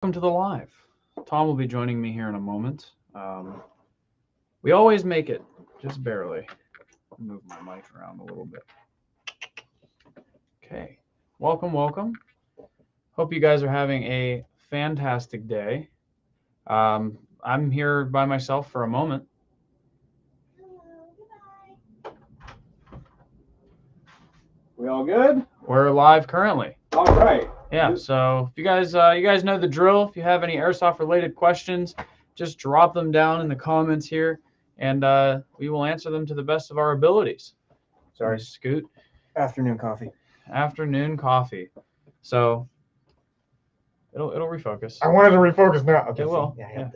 Welcome to the live. Tom will be joining me here in a moment. We always make it, just barely. Move my mic around a little bit. Okay. Welcome. Hope you guys are having a fantastic day. I'm here by myself for a moment. We all good? We're live currently. All right. Yeah, so if you guys know the drill. If you have any airsoft related questions, just drop them down in the comments here, and we will answer them to the best of our abilities. Sorry, Scoot. Afternoon coffee. Afternoon coffee. So it'll refocus. I wanted to refocus now. Okay, It will. Yeah.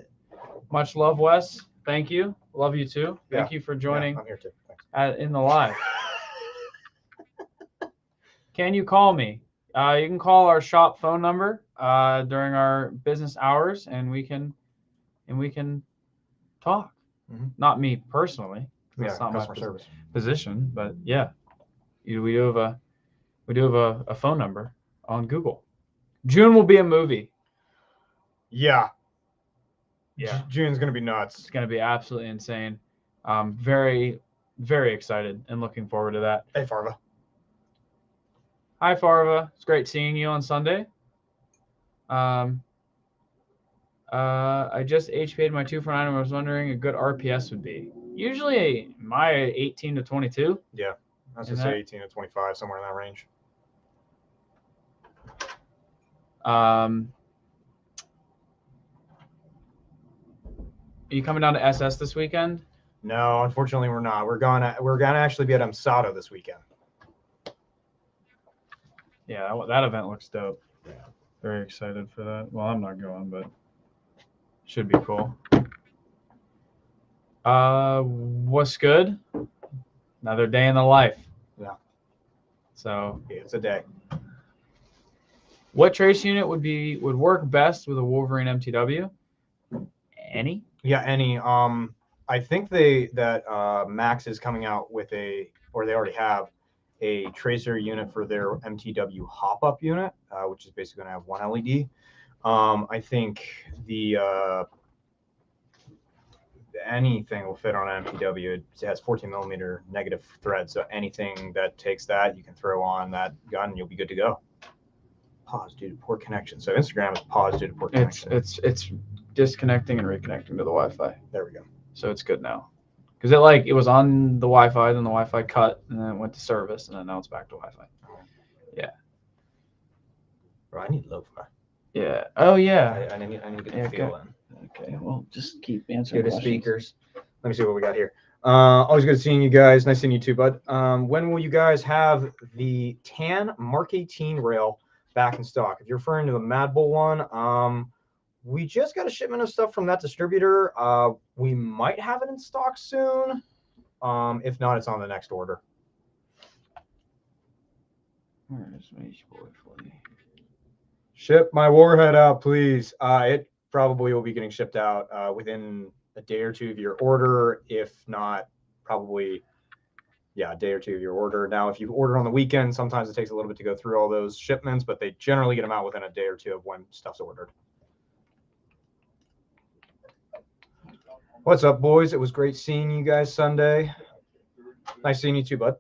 Much love, Wes. Thank you. Love you too. Thank you for joining I'm here too. Thanks. in the live. Can you call me? You can call our shop phone number during our business hours, and we can talk. Mm-hmm. Not me personally. Yeah, not customer service position, but yeah, we do have a phone number on Google. June will be a movie. Yeah. Yeah. June's gonna be nuts. It's gonna be absolutely insane. Very, very excited and looking forward to that. Hey, Farva. Hi, Farva. It's great seeing you on Sunday. I just HP'd my 2 for 9 and I was wondering a good RPS would be. Usually my 18 to 22. Yeah. I was gonna say 18 to 25, somewhere in that range. Are you coming down to SS this weekend? No, unfortunately we're not. We're gonna actually be at Amsato this weekend. Yeah, that event looks dope. Yeah. Very excited for that. Well, I'm not going, but should be cool. What's good? Another day in the life. Yeah. So yeah, it's a day. What trace unit would work best with a Wolverine MTW? Any? Yeah, any. I think that Max is coming out with or they already have a tracer unit for their MTW hop-up unit, which is basically going to have one LED. I think anything will fit on an MTW. It has 14 millimeter negative thread, so anything that takes that, you can throw on that gun, and you'll be good to go. Pause due to poor connection. So Instagram is paused due to poor connection. It's disconnecting and reconnecting to the Wi-Fi. There we go. So it's good now. Because it was on the Wi-Fi, then the Wi-Fi cut, and then it went to service, and then now it's back to Wi-Fi. Yeah. Bro, I need lo-fi. Yeah. Oh yeah. I need to get the feel in. Okay. Well, just keep answering Go to questions. speakers. Let me see what we got here. Always good seeing you guys. Nice seeing you too, bud. When will you guys have the tan Mark 18 rail back in stock? If you're referring to the Mad Bull one, we just got a shipment of stuff from that distributor. We might have it in stock soon. If not, it's on the next order. Where's my boy for you? Ship my warhead out, please. It probably will be getting shipped out within a day or two of your order. If not, probably, a day or two of your order. Now, if you order on the weekend, sometimes it takes a little bit to go through all those shipments, but they generally get them out within a day or two of when stuff's ordered. What's up, boys? It was great seeing you guys Sunday. Nice seeing you too, bud.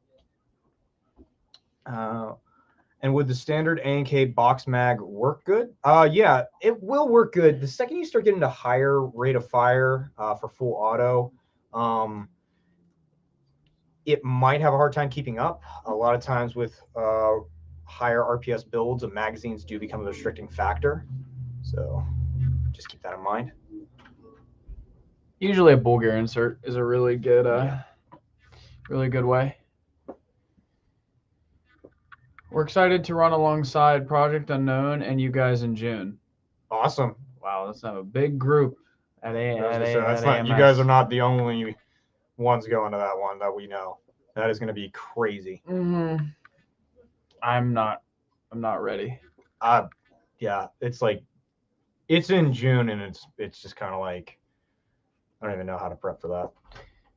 And would the standard A&K box mag work good? Yeah, it will work good. The second you start getting to higher rate of fire for full auto, it might have a hard time keeping up. A lot of times with higher RPS builds, the magazines do become a restricting factor. So just keep that in mind. Usually a bull gear insert is a really good way. We're excited to run alongside Project Unknown and you guys in June. Awesome. Wow, let's have a big group at AMS. You guys are not the only ones going to that one that we know. That is going to be crazy. Mm-hmm. I'm not ready. Yeah, it's in June and it's just kind of like, I don't even know how to prep for that.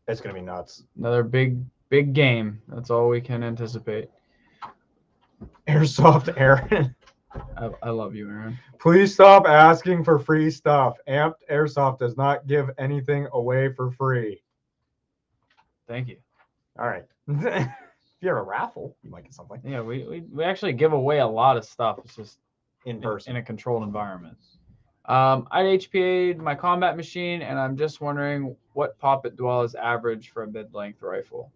It's going to be nuts. Another big game. That's all we can anticipate. Airsoft Aaron. I love you, Aaron. Please stop asking for free stuff. Amped Airsoft does not give anything away for free. Thank you. All right. If you have a raffle, you might get something Yeah, we actually give away a lot of stuff. It's just in person. in a controlled environment. I HPA'd my combat machine, and I'm just wondering what poppet dwell is average for a mid-length rifle.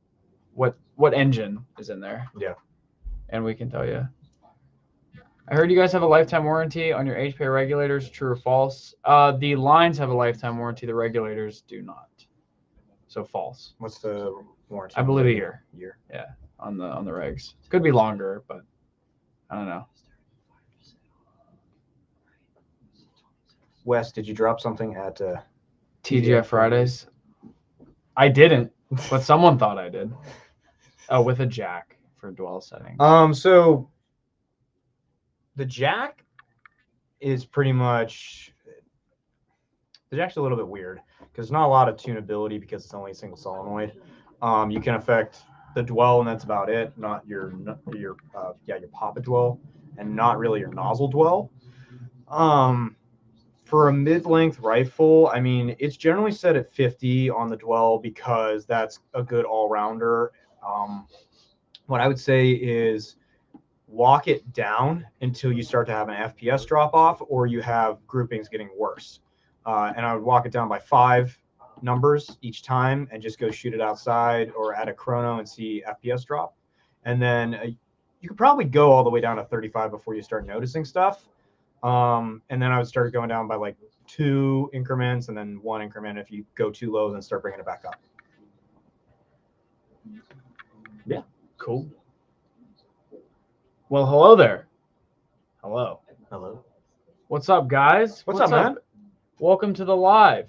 What engine is in there? Yeah. And we can tell you. I heard you guys have a lifetime warranty on your HPA regulators. True or false? The lines have a lifetime warranty. The regulators do not. So false. What's the warranty? I believe a year. Year. Yeah, on the regs. Could be longer, but I don't know. Wes, did you drop something at TGF Fridays? I didn't, but someone thought I did. Oh, with a jack for dwell settings. So the jack is pretty much, the jack's a little bit weird because there's not a lot of tunability because it's only a single solenoid. You can affect the dwell, and that's about it. Not your poppet dwell, and not really your nozzle dwell. For a mid-length rifle, I mean, it's generally set at 50 on the dwell because that's a good all-rounder. What I would say is walk it down until you start to have an FPS drop off or you have groupings getting worse. And I would walk it down by 5 numbers each time and just go shoot it outside or at a chrono and see FPS drop. And then you could probably go all the way down to 35 before you start noticing stuff. And then I would start going down by like 2 increments and then 1 increment. If you go too low, then start bringing it back up. Yeah. Cool. Well, hello there. Hello. Hello. What's up, guys? What's up, man? Welcome to the live.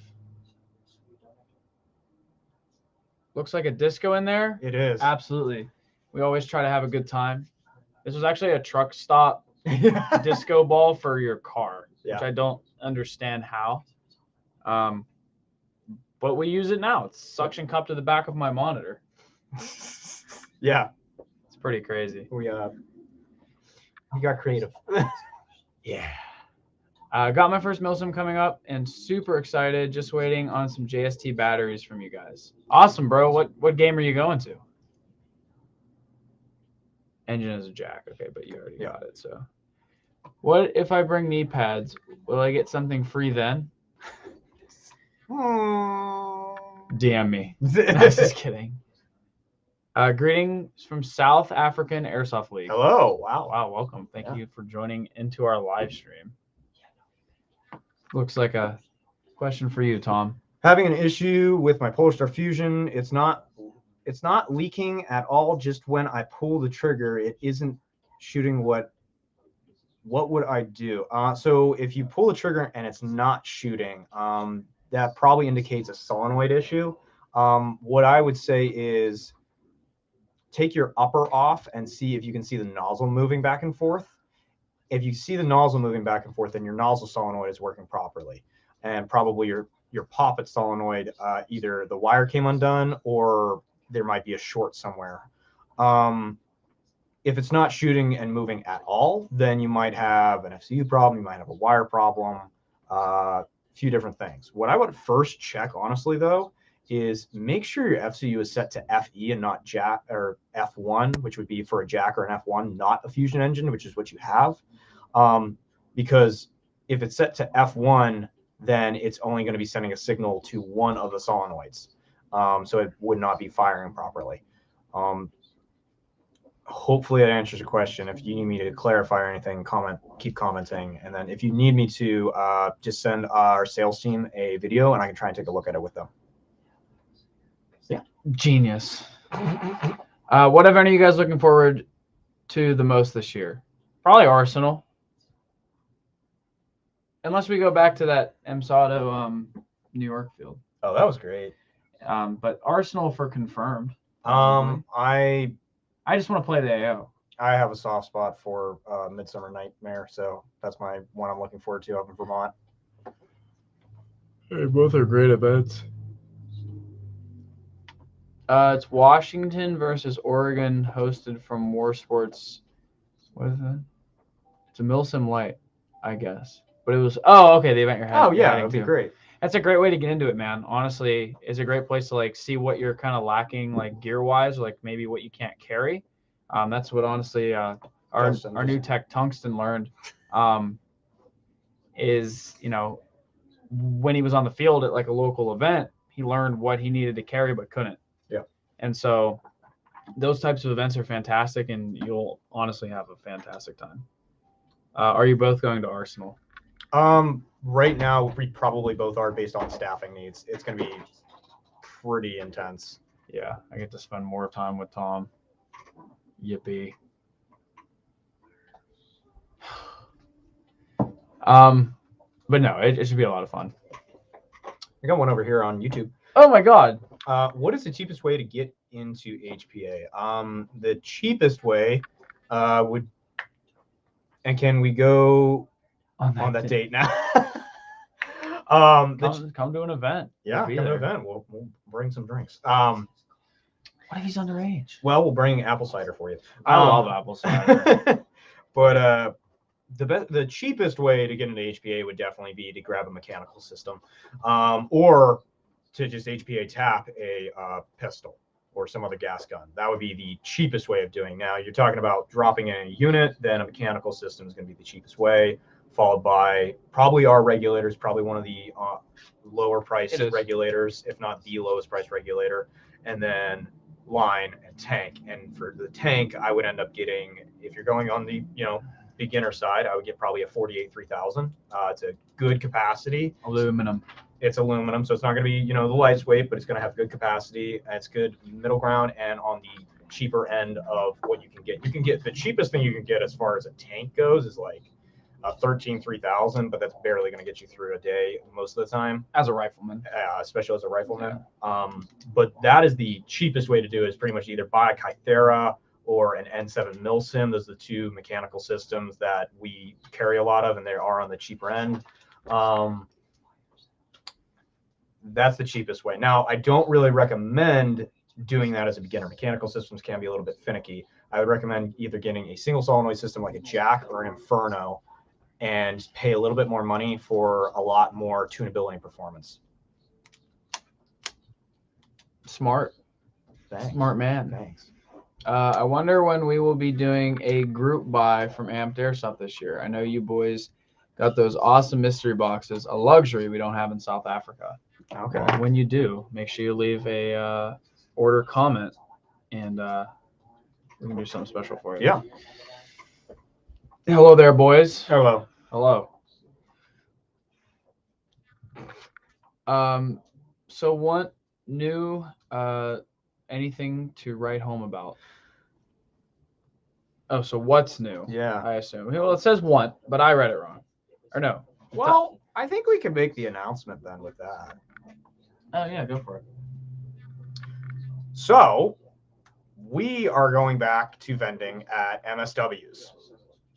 Looks like a disco in there. It is. Absolutely. We always try to have a good time. This was actually a truck stop disco ball for your car, which I don't understand how. But we use it now. It's suction cup to the back of my monitor. Yeah. It's pretty crazy. We got creative. Yeah. Got my first milsim coming up and super excited. Just waiting on some JST batteries from you guys. Awesome, bro. What game are you going to? Engine is a jack. Okay, but you already got it. So what if I bring knee pads? Will I get something free then? DM me. No, just kidding. Greetings from South African Airsoft League. Hello. Wow. Wow, welcome. Thank you for joining into our live stream. Looks like a question for you, Tom. Having an issue with my Pulsar Fusion. It's not leaking at all. Just when I pull the trigger, it isn't shooting. What would I do? So if you pull the trigger and it's not shooting, that probably indicates a solenoid issue. What I would say is take your upper off and see if you can see the nozzle moving back and forth. If you see the nozzle moving back and forth, then your nozzle solenoid is working properly. And probably your poppet solenoid, either the wire came undone or there might be a short somewhere. If it's not shooting and moving at all, then you might have an FCU problem. You might have a wire problem, a few different things. What I would first check, honestly, though, is make sure your FCU is set to FE and not jack or F1, which would be for a jack or an F1, not a fusion engine, which is what you have. Because if it's set to F1, then it's only going to be sending a signal to one of the solenoids. So it would not be firing properly. Hopefully that answers your question. If you need me to clarify or anything, keep commenting. And then if you need me to, just send our sales team a video and I can try and take a look at it with them. Yeah. Genius. What event are you guys looking forward to the most this year? Probably Arsenal. Unless we go back to that MSADO New York field. Oh, that was great. But Arsenal for confirmed. I just want to play the AO. I have a soft spot for Midsummer Nightmare, so that's my one I'm looking forward to up in Vermont. Hey, both are great events. It's Washington versus Oregon, hosted from War Sports. What is that? It's a Milsim Light, I guess. But it was okay. The event you're Oh you're yeah, heading that'd be to. great. That's a great way to get into it, man. Honestly, it's a great place to like see what you're kind of lacking, like gear wise, or like maybe what you can't carry. That's what honestly our new tech Tungsten learned. Is when he was on the field at like a local event, he learned what he needed to carry but couldn't. Yeah. And so those types of events are fantastic, and you'll honestly have a fantastic time. Are you both going to Arsenal? Right now we probably both are based on staffing needs. It's going to be pretty intense. Yeah, I get to spend more time with Tom. Yippee. But no, it should be a lot of fun. I got one over here on YouTube. Oh my God. What is the cheapest way to get into HPA? The cheapest way would, and can we go on that date now? Come to an event. Yeah, come to an event. We'll bring some drinks. What if he's underage? Well, we'll bring apple cider for you. I love apple cider. But the cheapest way to get into HPA would definitely be to grab a mechanical system, or to just HPA tap a pistol or some other gas gun. That would be the cheapest way of doing. Now you're talking about dropping in a unit, then a mechanical system is going to be the cheapest way, followed by probably our regulators, probably one of the lower priced regulators, if not the lowest priced regulator, and then line and tank. And for the tank, I would end up getting, if you're going on the beginner side, I would get probably a 48 3000. It's a good capacity. Aluminum. It's aluminum, so it's not going to be the lightest weight, but it's going to have good capacity. And it's good middle ground and on the cheaper end of what you can get. You can get the cheapest thing you can get as far as a tank goes is like a 13 3000, but that's barely going to get you through a day most of the time. As a rifleman, especially as a rifleman. Yeah. But that is the cheapest way to do it. Is pretty much either buy a Kythera or an N7 Milsim. Those are the two mechanical systems that we carry a lot of, and they are on the cheaper end. That's the cheapest way. Now, I don't really recommend doing that as a beginner. Mechanical systems can be a little bit finicky. I would recommend either getting a single solenoid system like a Jack or an Inferno and pay a little bit more money for a lot more tunability and performance. Smart. Thanks. Smart man. Thanks. I wonder when we will be doing a group buy from Amped Airsoft this year. I know you boys got those awesome mystery boxes, a luxury we don't have in South Africa. Okay. When you do, make sure you leave a order comment, and we can do something special for you. Yeah. Hello there, boys. Hello. Hello. So what new anything to write home about? Oh, so what's new? Yeah. I assume. Well, it says what, but I read it wrong. Or no. Well, I think we can make the announcement then with that. Oh yeah, go for it. So we are going back to vending at MSWs.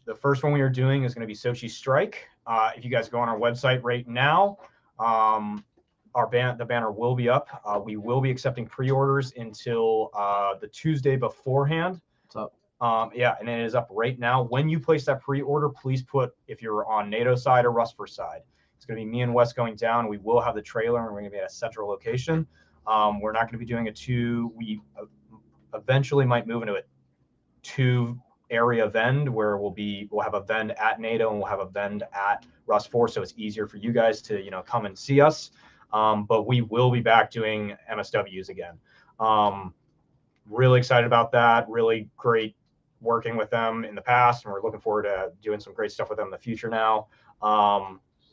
The first one we are doing is going to be Sochi Strike. If you guys go on our website right now, the banner will be up. We will be accepting pre-orders until the Tuesday beforehand. What's up? Yeah, and it is up right now. When you place that pre-order, please put if you're on NATO side or Rustford side. It's going to be me and Wes going down. We will have the trailer, and we're going to be at a central location. We're not going to be doing we eventually might move into a 2-area vend where we'll have a vend at NATO and we'll have a vend at Rustford, so it's easier for you guys to come and see us. But we will be back doing MSWs again. Really excited about that. Really great working with them in the past, and we're looking forward to doing some great stuff with them in the future now.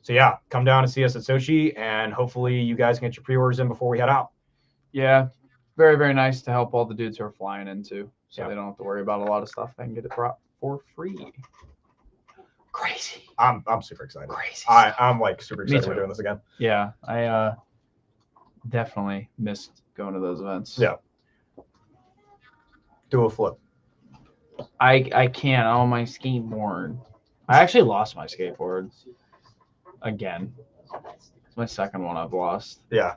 So yeah, come down and see us at Sochi, and hopefully you guys can get your pre-orders in before we head out. Yeah, very, very nice to help all the dudes who are flying in too, so they don't have to worry about a lot of stuff. They can get it for free. Crazy. I'm super excited. Crazy. I'm like super excited we're doing this again. Yeah, I definitely missed going to those events. Yeah. Do a flip. I can't on my skateboard. I actually lost my skateboard again. It's my second one I've lost. Yeah.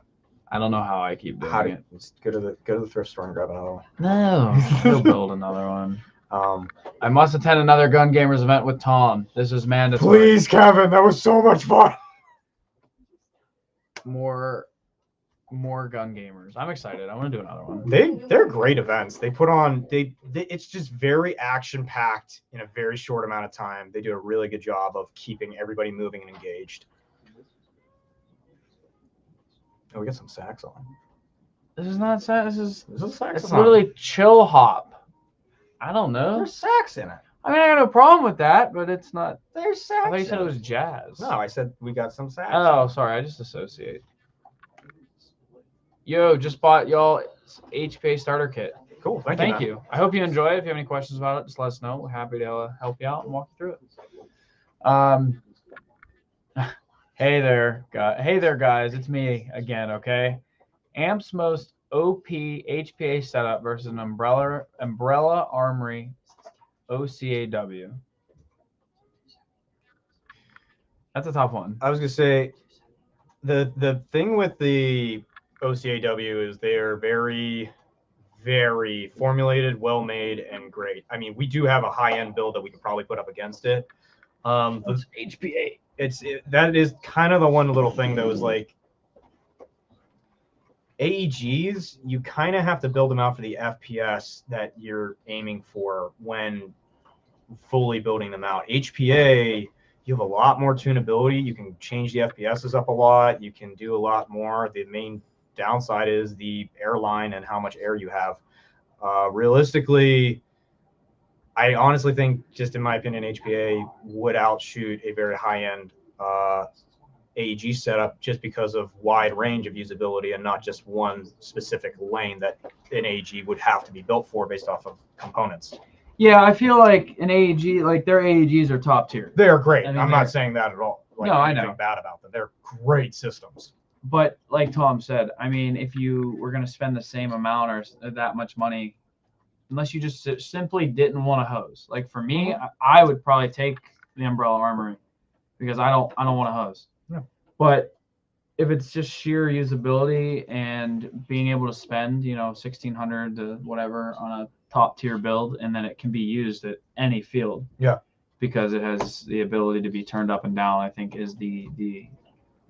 I don't know how I keep doing it. Just go to the thrift store and grab another one. No, go build another one. I must attend another Gun Gamers event with Tom. This is mandatory. Please, Kevin, that was so much fun. More Gun Gamers. I'm excited. I want to do another one. They're great events. They put on it's just very action packed in a very short amount of time. They do a really good job of keeping everybody moving and engaged. Oh, we got some sax on. This is not sax. This is a sax. It's literally chill hop. I don't know. There's sax in it. I mean, I got no problem with that, but it's not. There's sax. I thought you said it was jazz. No, I said we got some sax. Oh, sorry. I just associate. Yo, just bought y'all HPA starter kit. Cool. Thank you. I hope you enjoy it. If you have any questions about it, just let us know. We're happy to help you out and walk you through it. Hey there, guys. It's me again. Okay. AMP's most OP HPA setup versus an Umbrella Armory OCAW. That's a tough one. I was gonna say the thing with the OCAW is they are very, very formulated, well made, and great. I mean, we do have a high end build that we could probably put up against it. It's HPA. That is kind of the one little thing that was like AEGs. You kind of have to build them out for the FPS that you're aiming for when fully building them out. HPA, you have a lot more tunability. You can change the FPSs up a lot. You can do a lot more. The main downside is the airline and how much air you have. Realistically, I honestly think, just in my opinion, HPA would outshoot a very high-end AEG setup just because of wide range of usability and not just one specific lane that an AEG would have to be built for based off of components. Yeah, I feel like an AEG, like their AEGs are top tier. They're great. I mean, I'm not saying that at all. No, I know. Bad about them. They're great systems. But like Tom said, I mean, if you were going to spend the same amount or that much money, unless you just simply didn't want a hose. Like for me, I would probably take the Umbrella Armory because I don't want a hose. Yeah. But if it's just sheer usability and being able to spend, $1,600 to whatever on a top tier build, and then it can be used at any field. Yeah. Because it has the ability to be turned up and down, I think is the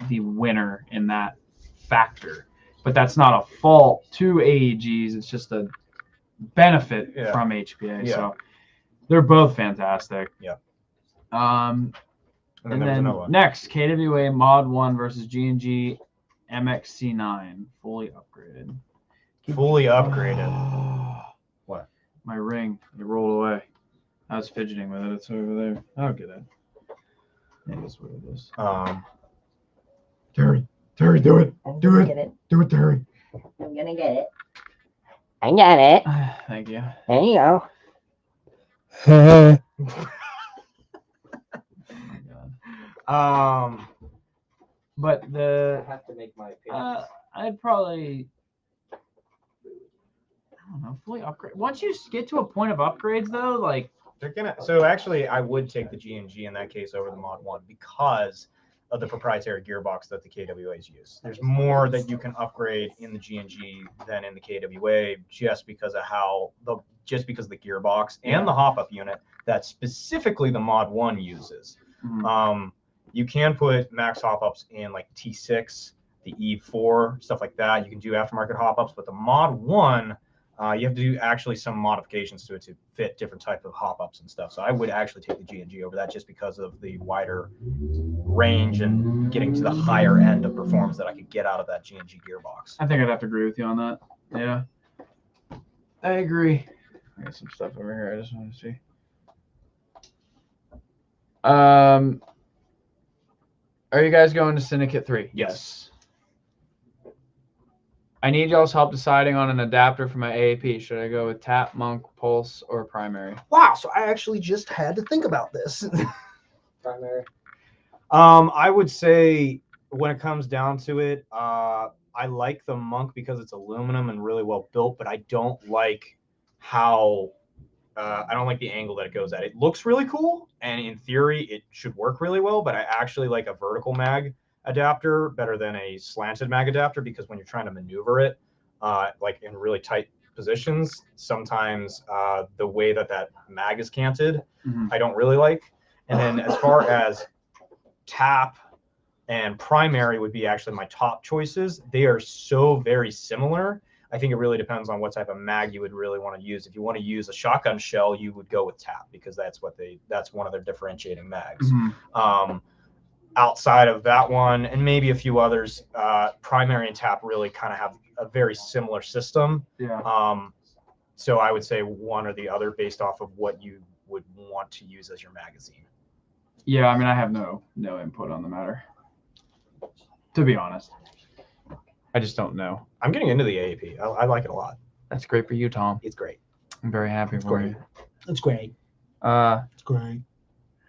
winner in that factor. But that's not a fault to AEGs. It's just a benefit from HPA. Yeah. So they're both fantastic. Yeah. And then next, KWA Mod 1 versus G&G MXC9, fully upgraded. Fully upgraded. What? My ring, it rolled away. I was fidgeting with it. It's over there. I'll get it. It is what it is. Terry, do it. Do it. Do it, Terry. I'm gonna get it. I got it. Thank you. There you go. Oh my God. But I have to make my opinion. I'd probably, I don't know, fully upgrade. Once you get to a point of upgrades, though, like they're gonna. So actually, I would take the G&G in that case over the Mod 1 because of the proprietary gearbox that the KWAs use. There's more that you can upgrade in the G&G than in the KWA just because of the gearbox and the hop-up unit that specifically the Mod 1 uses. mm-hmm. You can put max hop-ups in like T6, the E4, stuff like that. You can do aftermarket hop-ups, but the Mod 1, you have to do actually some modifications to it to fit different type of hop-ups and stuff. So I would actually take the G&G over that just because of the wider range and getting to the higher end of performance that I could get out of that G&G gearbox. I think I'd have to agree with you on that. Yeah, I agree. I got some stuff over here. I just want to see. Are you guys going to Syndicate 3? Yes. I need y'all's help deciding on an adapter for my AAP. Should I go with Tap, Monk, Pulse, or Primary? Wow, so I actually just had to think about this. Primary. I would say when it comes down to it, I like the Monk because it's aluminum and really well built, but I don't like how I don't like the angle that it goes at. It looks really cool, and in theory, it should work really well, but I actually like a vertical mag adapter better than a slanted mag adapter because when you're trying to maneuver it, like in really tight positions, sometimes the way that mag is canted, Mhm. I don't really like. And then as far as tap and primary would be actually my top choices. They are so very similar. I think it really depends on what type of mag you would really want to use. If you want to use a shotgun shell, you would go with tap because that's one of their differentiating mags. Outside of that one, and maybe a few others, primary and tap really kind of have a very similar system. Yeah. So I would say one or the other based off of what you would want to use as your magazine. Yeah, I mean, I have no input on the matter, to be honest. I just don't know. I'm getting into the AAP. I like it a lot. That's great for you, Tom. It's great. I'm very happy for great. you. It's great. It's great.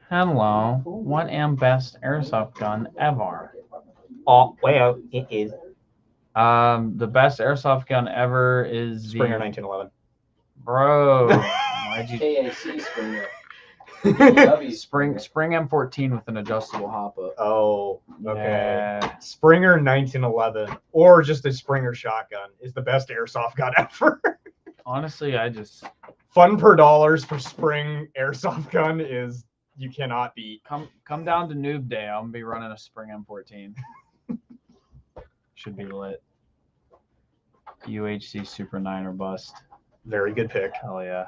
Hello. What am best airsoft gun ever? Oh, well, it is. The best airsoft gun ever is Springer the 1911. Bro. Why'd you KAC Springer. Spring M14 with an adjustable hop up? Oh, okay. Yeah. Springer 1911 or just a Springer shotgun is the best airsoft gun ever. Honestly, I just Fun per dollars for Spring airsoft gun is you cannot beat. come down to Noob Day. I'm gonna be running a Spring M14. Should be lit. UHC Super 9 or bust. Very good pick. Hell yeah.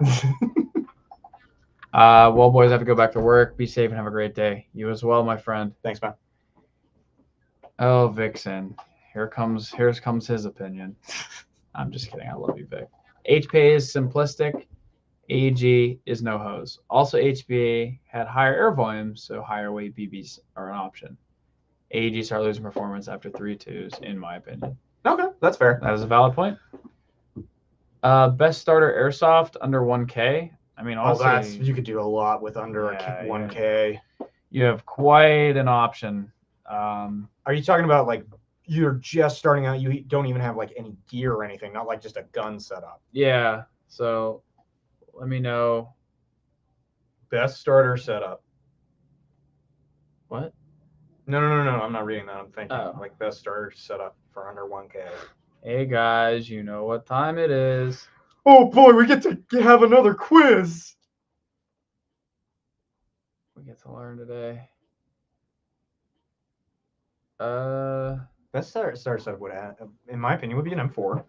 Well, boys, I have to go back to work. Be safe and have a great day. You as well, my friend. Thanks, man. Oh, Vixen. Here comes his opinion. I'm just kidding. I love you, Vic. HPA is simplistic. AEG is no hose. Also, HPA had higher air volumes, so higher weight BBs are an option. AEG started losing performance after 3.2s, in my opinion. Okay, that's fair. That is a valid point. Best starter airsoft under 1K. I mean, honestly, You could do a lot with under Yeah, 1K. you have quite an option. Are you talking about like you're just starting out? You don't even have like any gear or anything, not like just a gun setup. Yeah. So let me know. Best starter setup. What? No. I'm not reading that. I'm thinking like best starter setup for under 1K. Hey guys, you know what time it is. Oh boy, we get to have another quiz. We get to learn today. Best starter setup would, in my opinion, would be an M4.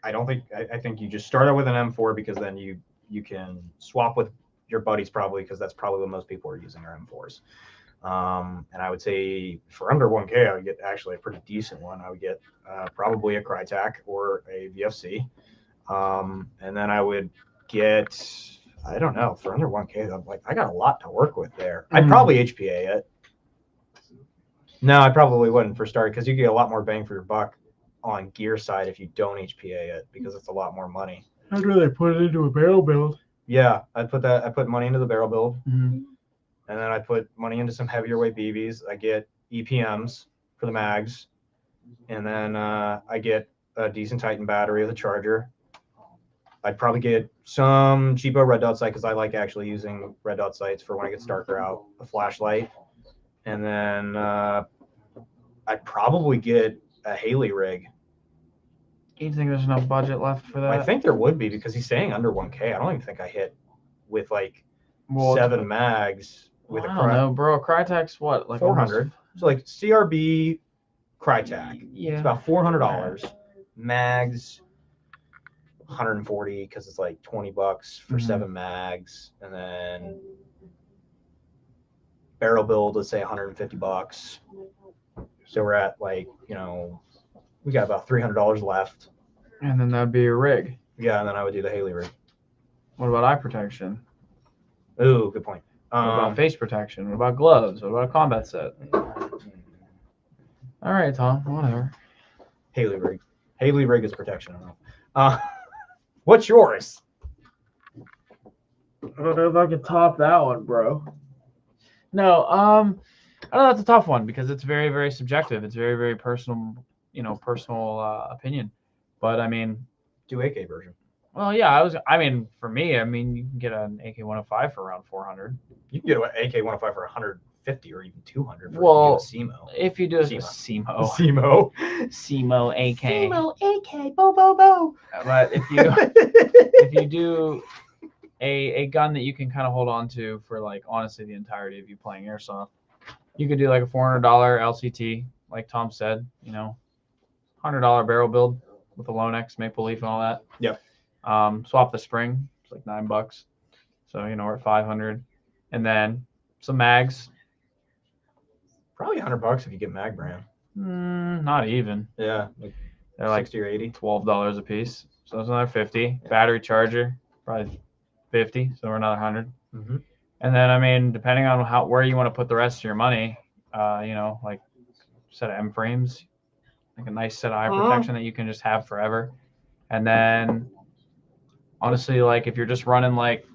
I think you just start out with an M4 because then you can swap with your buddies probably because that's probably what most people are using are M4s. And I would say for under 1K, I would get actually a pretty decent one. I would get probably a Crytek or a VFC. And then I would get, I don't know, for under 1K, I'm like, I got a lot to work with there. I'd probably HPA it. No, I probably wouldn't for start because you get a lot more bang for your buck on gear side if you don't HPA it because it's a lot more money. I'd rather put it into a barrel build. Yeah, I put money into the barrel build. Mm-hmm. And then I put money into some heavier weight BBs. I get EPMs for the mags. And then I get a decent Titan battery with a charger. I'd probably get some cheapo red dot sight because I like actually using red dot sights for when it gets darker out, a flashlight. And then I'd probably get a Haley rig. You think there's enough budget left for that? I think there would be because he's saying under 1K. I don't even think I hit with like 7 mags with I don't know, bro. Crytek's what, like 400. So like CRB Crytek. Yeah. It's about $400. Mags 140 because it's like $20 for 7 mags, and then barrel build, let's say $150. So we're at like, we got about $300 left. And then that'd be a rig. Yeah, and then I would do the Haley rig. What about eye protection? Ooh, good point. What about face protection? What about gloves? What about a combat set? All right, Tom. Whatever. Haley rig. Haley rig is protection. What's yours? I don't know if I can top that one, bro. No, I don't know. That's a tough one because it's very, very subjective. It's very, very personal, personal opinion. But I mean, do AK version. Well, yeah, for me, you can get an AK-105 for around 400. You can get an AK-105 for 150 or even 200 for Well, a SEMO. If you do a SEMO. SEMO, SEMO. SEMO AK. SEMO, AK, bo, bo, bo. But if you do a gun that you can kind of hold on to for like honestly the entirety of you playing airsoft, you could do like a $400 LCT, like Tom said, you know, $100 barrel build with a Lonex, maple leaf, and all that. Yep. Swap the spring, it's like $9. So you know we're at 500, and then some mags. Probably $100 if you get mag brand. Not even. Yeah, They're like 60 or 80. $12 a piece. So it's another 50. Yeah. Battery charger, probably 50. So we're another 100. Mm-hmm. And then I mean, depending on where you want to put the rest of your money, you know, like a set of M frames, like a nice set of eye protection that you can just have forever. And then honestly, like if you're just running like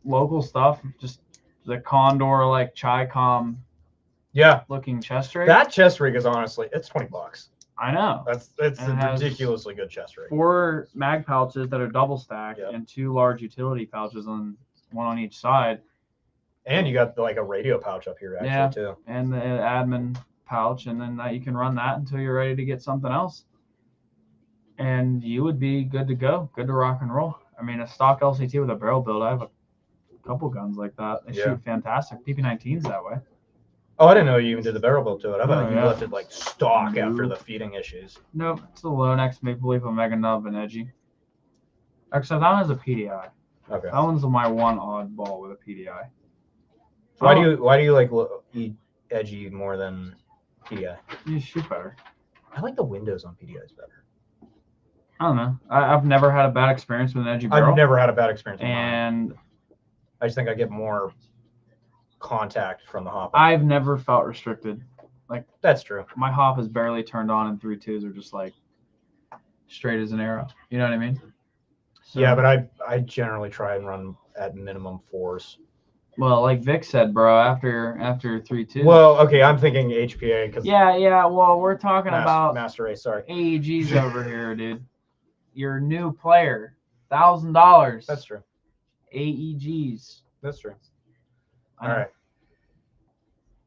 local stuff, just the Condor like Chi-Com looking chest rig. That chest rig is honestly, it's $20. I know. It's And a it has ridiculously good chest rig. 4 mag pouches that are double stacked and 2 large utility pouches one on each side. And you got like a radio pouch up here actually too. And the admin pouch, and then you can run that until you're ready to get something else. And you would be good to go, good to rock and roll. I mean, a stock LCT with a barrel build, I have a couple guns like that. They shoot fantastic. PP19's that way. Oh, I didn't know you even did the barrel build to it. I thought you left it like stock after the feeding issues. Nope, it's a Lonex maple leaf, Omega nub, and edgy. Except that one has a PDI. Okay. That one's my one oddball with a PDI. Why do you like edgy more than PDI? You shoot better. I like the windows on PDIs better. I don't know. I've never had a bad experience with an edgy barrel. I've never had a bad experience with mine. And I just think I get more contact from the hop. I've never felt restricted. Like that's true. My hop is barely turned on, and 3.2s are just like straight as an arrow. You know what I mean? So, yeah, but I generally try and run at minimum 4s. Well, like Vic said, bro, after 3.2. Well, okay, I'm thinking HPA because yeah. Well, we're talking about Master Race. Sorry, AEGs over here, dude. You're a new player, $1,000. That's true. AEGs. That's true. All right.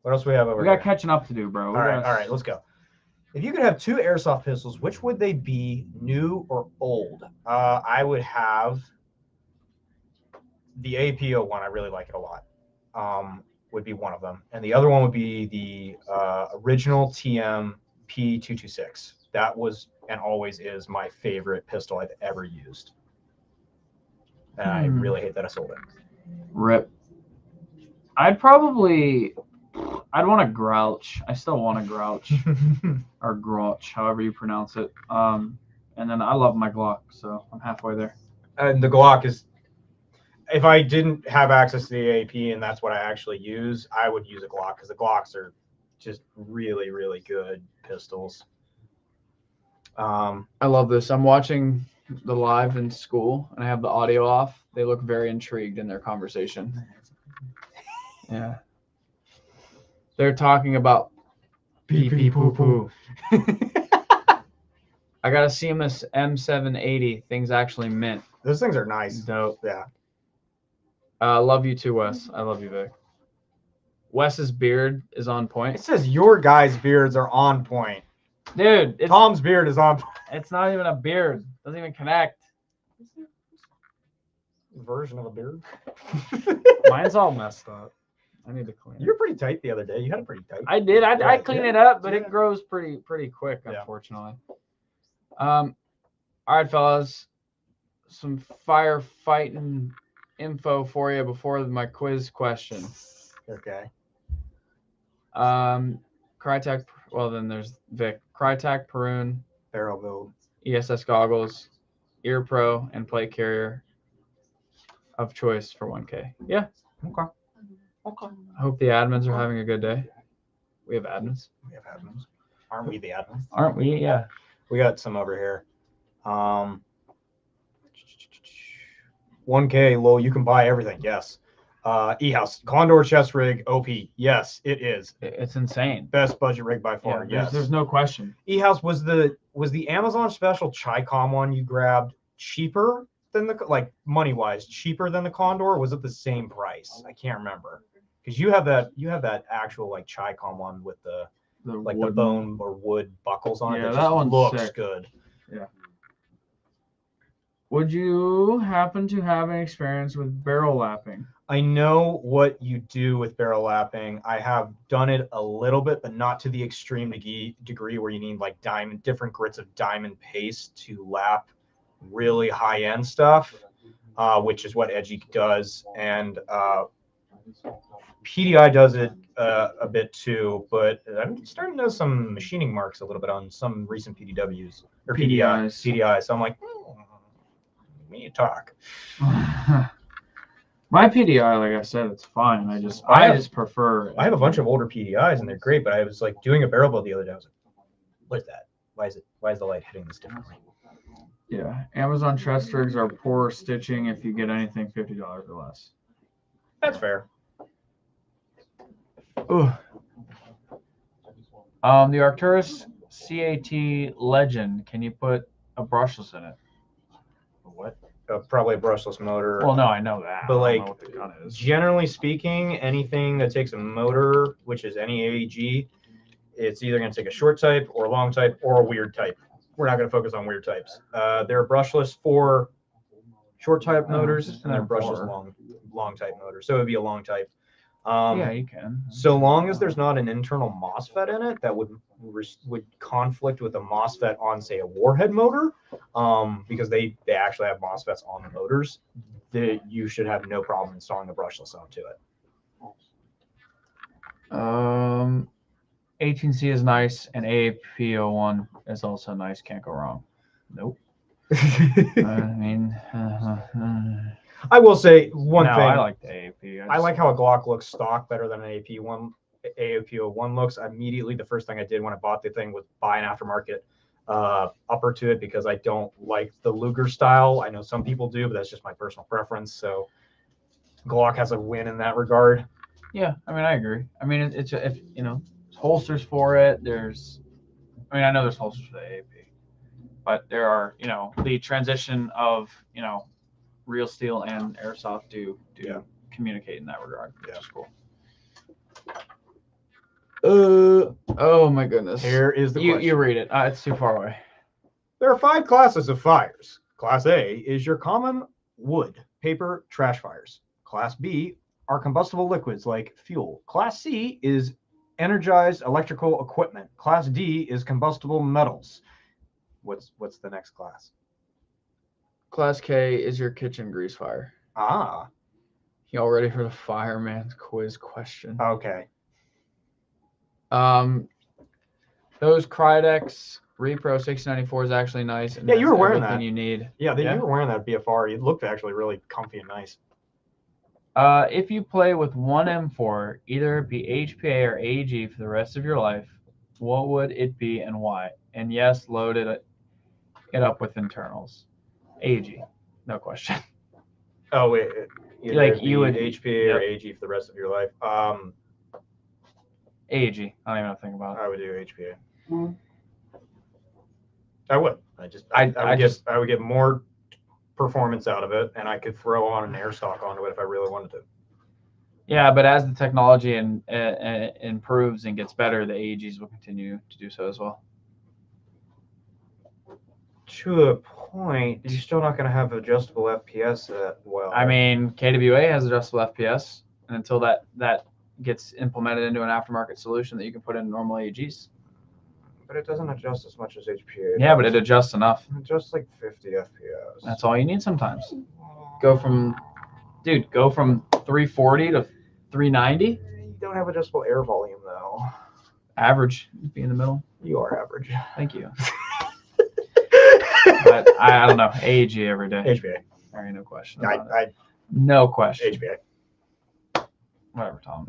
What else do we have over here? We got catching up to do, bro. All right, let's go. If you could have 2 airsoft pistols, which would they be, new or old? I would have the APO one. I really like it a lot. Would be one of them. And the other one would be the original TM P226. That was and always is my favorite pistol I've ever used. And I really hate that I sold it. RIP. I'd want a Grouch. I still want a Grouch. Or Grouch, however you pronounce it. And then I love my Glock, so I'm halfway there. And the Glock is, if I didn't have access to the AP and that's what I actually use, I would use a Glock because the Glocks are just really, really good pistols. I love this. I'm watching the live in school and I have the audio off. They look very intrigued in their conversation. Yeah. They're talking about pee pee poo poo. I got a seamless M780. Things actually mint. Those things are nice. Dope. Yeah. Love you too, Wes. I love you, Vic. Wes's beard is on point. It says your guys' beards are on point. Dude, Tom's beard is on point. It's not even a beard. Doesn't even connect. Version of a beard. Mine's all messed up. I need to clean it. You were pretty tight the other day. You had it pretty tight. I did. I clean it up, but it grows pretty quick, unfortunately. All right, fellas. Some firefighting info for you before my quiz question. Okay. Crytek. Well, then there's Vic. Crytek, Perun, barrel build, ESS goggles, ear pro, and plate carrier of choice for 1K. Yeah. Okay. I hope the admins are having a good day. We have admins. We have admins. Aren't we the admins? Aren't we? Yeah. We got some over here. 1K low. You can buy everything. Yes. Ehouse Condor chest rig OP. Yes, it is. It's insane. Best budget rig by far. Yeah, yes. There's no question. Ehouse was the Amazon special Chi-Com one you grabbed cheaper than the money wise cheaper than the Condor? Or was it the same price? I can't remember. Because you have that actual like Chicom one with the wooden- bone or wood buckles on it. Yeah, That that just one's looks sick. good. Would you happen to have any experience with barrel lapping? I know what you do with barrel lapping. I have done it a little bit, but not to the extreme degree where you need like different grits of diamond paste to lap really high end stuff, which is what Edgy does, and PDI does it a bit too. But I'm starting to know some machining marks a little bit on some recent PDWs or PDIs. So I'm like, we need to talk. My PDI, like I said, it's fine. I just prefer. I have a bunch of older PDIs and they're great, but I was like doing a barrel build the other day. I was like, what is that? Why is the light hitting this differently? Yeah, Amazon chest rigs are poor stitching if you get anything $50 or less. That's fair. Ooh. The Arcturus Cat Legend, can you put a brushless in it? What? Probably a brushless motor. Well, no, I know that. But I don't like, know what the gun is. generally speaking, anything that takes a motor, which is any AEG, it's either going to take a short type or a long type or a weird type. We're not going to focus on weird types. They're brushless for short type motors, and they're brushless long type motors. So it would be a long type. Yeah, you can. So long as there's not an internal MOSFET in it that would conflict with a MOSFET on, say, a warhead motor, because they actually have MOSFETs on the motors, you should have no problem installing a brushless onto it. 18C is nice, and AAP01 is also nice. Can't go wrong. Nope. I mean, I will say one thing. I like the AAP. I like how a Glock looks stock better than an AAP01 looks. Immediately, the first thing I did when I bought the thing was buy an aftermarket upper to it because I don't like the Luger style. I know some people do, but that's just my personal preference. So Glock has a win in that regard. Yeah, I mean, I agree. I mean, it's if holsters for it. I know there's holsters for the AAP, but there are, the transition of, real steel and airsoft do communicate in that regard, which is cool. Oh my goodness. Here is the question. You read it. It's too far away. There are 5 classes of fires. Class A is your common wood, paper, trash fires. Class B are combustible liquids like fuel. Class C is energized electrical equipment. Class D is combustible metals. What's the next class? Class K is your kitchen grease fire. Ah. Y'all ready for the Firemans Quiz question? Okay. Those Krydex Repro 694 is actually nice. And yeah, you were wearing everything that. You need. Yeah, you were wearing that BFR. It looked actually really comfy and nice. If you play with one M4, either it be HPA or AG for the rest of your life, what would it be and why? And yes, load it up with internals. AG, no question. Oh wait, you would HPA or AG for the rest of your life. AG. I don't even think about it. I would do HPA. I would. I would get more performance out of it, and I could throw on an airstock onto it if I really wanted to. Yeah, but as the technology improves and gets better, the AEGs will continue to do so as well. To a point, you're still not going to have adjustable FPS that well. I mean, KWA has adjustable FPS, and until that gets implemented into an aftermarket solution that you can put in normal AEGs. But it doesn't adjust as much as HPA. Yeah, but it adjusts enough. It adjusts like 50 FPS. That's all you need sometimes. Go from 340 to 390. You don't have adjustable air volume though. Average. Be in the middle. You are average. Thank you. But I don't know. AEG every day. HPA. There ain't no question. No question. HPA. Whatever, Tom.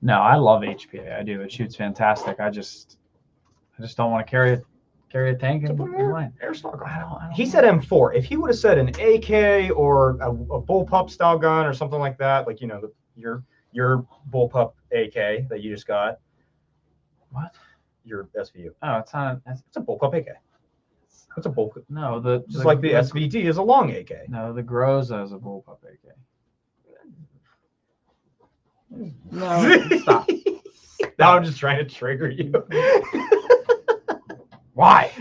No, I love HPA. I do. It shoots fantastic. I just don't want to carry a tank in mine. Airstock. He said M4. If he would have said an AK or a bullpup style gun or something like that, like your bullpup AK that you just got. What? Your SVU. Oh, it's not. It's a bullpup AK. That's a bull. No, Just like the SVT is a long AK. No, the Groza is a bullpup AK. No, stop. Now I'm just trying to trigger you. Why?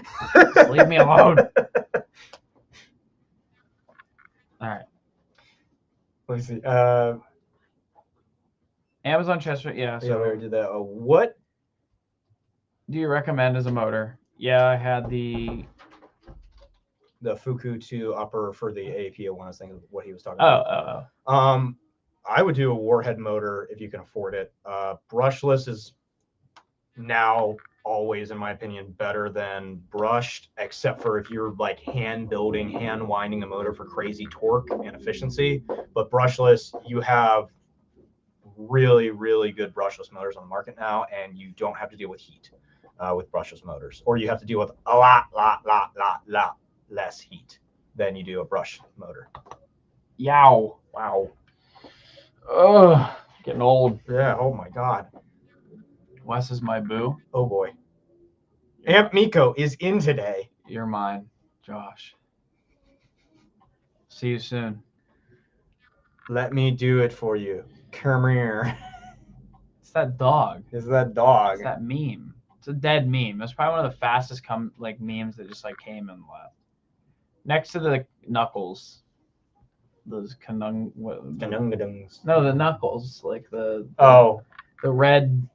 Just leave me alone. All right. Let's see. Amazon chest. Yeah. Yeah, we So, already did that. What? do you recommend as a motor? Yeah, I had the. The Fuku 2 upper for the AAP one. I was thinking what he was talking Oh, about. oh, I would do a Warhead motor if you can afford it. Brushless is now always, in my opinion, better than brushed, except for if you're like hand winding a motor for crazy torque and efficiency. But brushless, you have really, really good brushless motors on the market now, and you don't have to deal with heat with brushless motors, or you have to deal with a lot less heat than you do a brush motor. Yow. Wow. Ugh. Getting old. Yeah. Oh my God. Wes is my boo. Oh boy. Aunt Miko is in today. You're mine, Josh. See you soon. Let me do it for you. Come here. It's that dog. Is that dog? It's that meme. It's a dead meme. That's probably one of the fastest memes that just like came and left. Next to the knuckles. Those Canungadungs. No, the knuckles. Like the red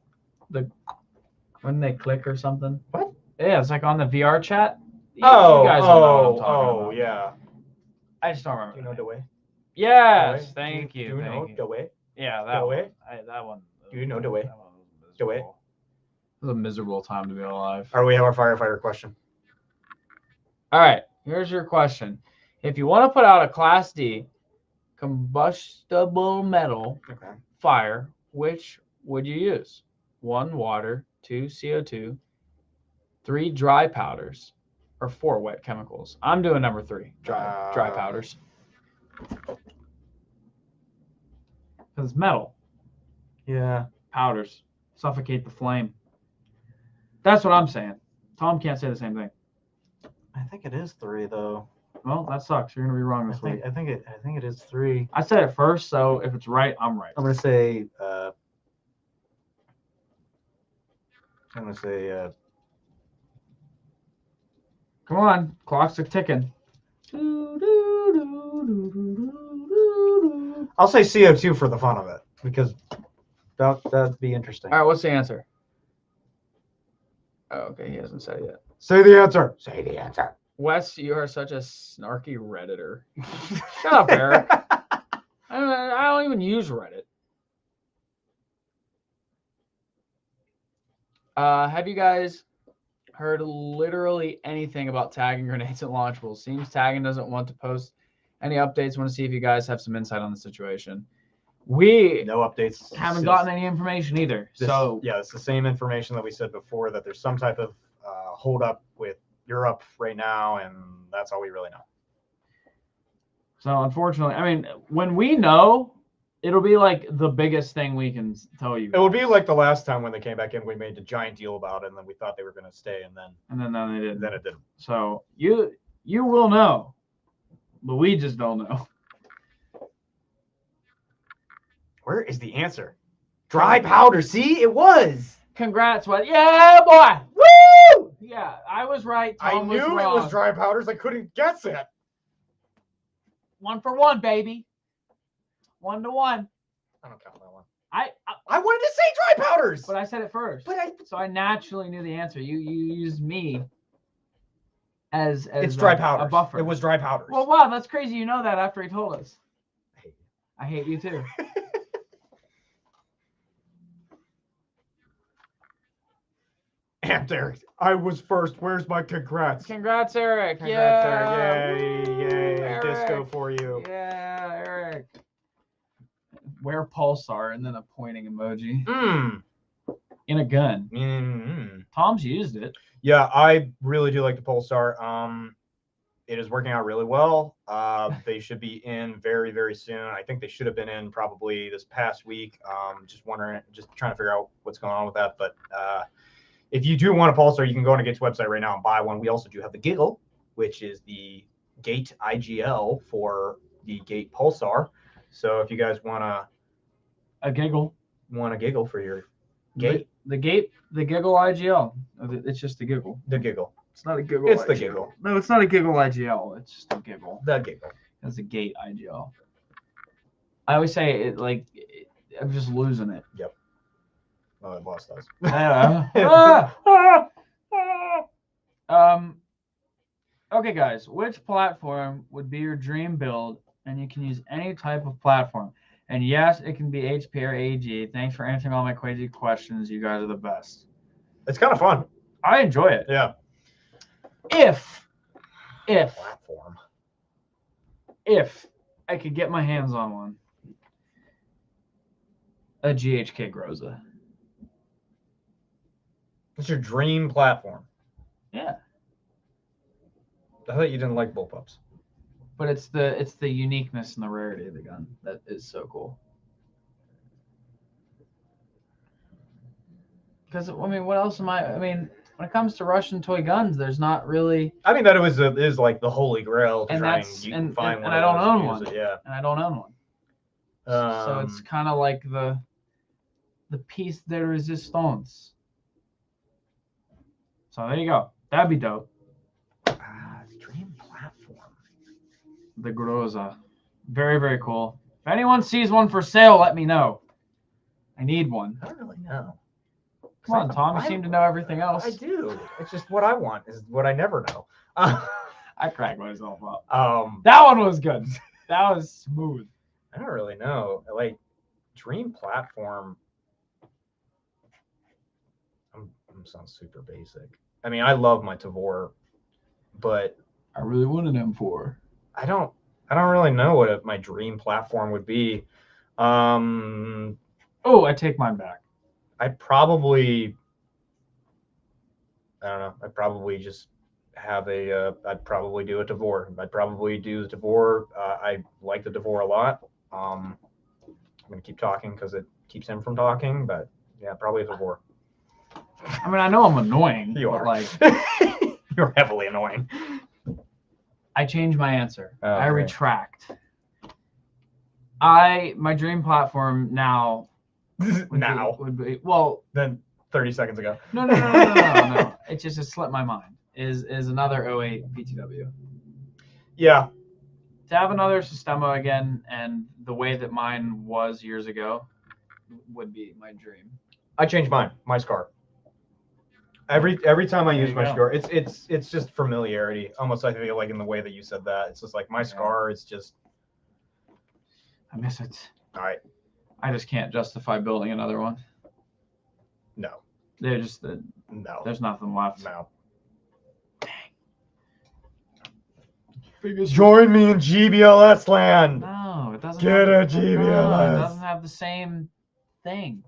when they click or something. What? Yeah, it's like on the VR chat. You Oh, guys will know what I'm talking about. Yeah. I just don't remember. Do you know the way? Yes, thank you. Do you know Thank you. the way? Yeah, that the one. way? That one. Do you know the way? That one was The way? miserable. It was a miserable time to be alive. Or we have our firefighter question. All right, here's your question. If you want to put out a Class D combustible metal fire, which would you use? 1, water, 2, CO2, 3, dry powders, or 4, wet chemicals? I'm doing number 3, dry powders. Because it's metal. Yeah. Powders suffocate the flame. That's what I'm saying. Tom can't say the same thing. I think it is 3 though. Well, that sucks. You're gonna be wrong this week. I think it is 3. I said it first, so if it's right, I'm right. I'm gonna say Come on, clocks are ticking. I'll say CO2 for the fun of it, because that'd be interesting. All right, what's the answer? Oh, okay, he hasn't said it yet. Say the answer. Say the answer. Wes, you are such a snarky Redditor. Shut up, Eric. I don't even use Reddit. Have you guys heard literally anything about tagging grenades and launchables? Seems tagging doesn't want to post any updates. Want to see if you guys have some insight on the situation. We no updates. Haven't gotten any information either. Yeah, it's the same information that we said before, that there's some type of hold up with Europe right now, and that's all we really know. So unfortunately, I mean, when we know, it'll be like the biggest thing we can tell you. It will be like the last time when they came back in, we made a giant deal about it, and then we thought they were going to stay, and then no, they didn't. Then it didn't. So you will know, but we just don't know. Where is the answer? Dry powder. See, it was. Congrats, what? Yeah, boy. Woo! Yeah, I was right. Tom I knew was it wrong. was dry powders. I couldn't guess it. 1 for 1, baby. 1 to 1. I don't count that one. I wanted to say dry powders, but I said it first. So I naturally knew the answer. You used me as it's dry powders. A buffer. It was dry powders. Well, wow, that's crazy. You know that after he told us. I hate you too. And Eric, I was first. Where's my congrats? Congrats, Eric. Congrats, yeah. Eric. Yay, yay. Eric. Disco for you. Yeah, Eric. Wear Pulsar and then a pointing emoji. In a gun. Tom's used it. Yeah, I really do like the Pulsar. It is working out really well. They should be in very, very soon. I think they should have been in probably this past week. Just trying to figure out what's going on with that. But if you do want a Pulsar, you can go on the Gates website right now and buy one. We also do have the Giggle, which is the Gate IGL for the Gate Pulsar. So if you guys want A giggle. to giggle for your Gate, The giggle IGL. It's just a giggle. the giggle, It's not a giggle. It's the IGL. giggle. No, it's not a giggle IGL. It's just a giggle. the giggle. It's a Gate IGL. I always say it like I'm just losing it. Oh, the boss does. Okay, guys. Which platform would be your dream build? And you can use any type of platform. And yes, it can be HP or AG. Thanks for answering all my crazy questions. You guys are the best. It's kind of fun. I enjoy it. Yeah. If Platform. I could get my hands on one, a GHK Groza. It's your dream platform. Yeah, I thought you didn't like bullpups. but it's the uniqueness and the rarity of the gun that is so cool. Because I mean, what else am I? I mean, when it comes to Russian toy guns, there's not really, I mean that it is like the holy grail to and try that's you can and find one I of don't those own and use one, it, yeah. and I don't own one. So it's kind of like the piece de resistance. So there you go. That'd be dope. Dream platform. The Groza. Very, very cool. If anyone sees one for sale, let me know. I need one. I don't really know. Come on, Tom. You seem to know everything else. I do. It's just what I want is what I never know. I cracked myself up. I That one was good. That was smooth. don't really know. Like dream platform. I'm sounds super basic. I mean, I love my Tavor, but I really wanted M4. I don't really know what my dream platform would be. Oh, I take mine back. I don't know. I'd probably just have I'd probably do a Tavor. I'd probably do the Tavor. I like the Tavor a lot. I'm going to keep talking because it keeps him from talking, but yeah, probably a Tavor. I mean, I know I'm annoying. You but are. like, You're heavily annoying. I changed my answer. Oh, I great. retract. My dream platform now would be well, Then 30 seconds ago. No. It just slipped my mind. Is another 08 PTW. Yeah. To have another Sistema again and the way that mine was years ago would be my dream. I changed mine. My Scar. Every time I There use you my go. Scar, it's just familiarity. Almost I feel like in the way that you said that. It's just like my Scar. It's just. I miss it. All right. I just can't justify building another one. No. They're just No. there's nothing left. No. Biggest Join me in GBLS land. No, it doesn't. Get have a the, no, GBLS. it doesn't have the same thing.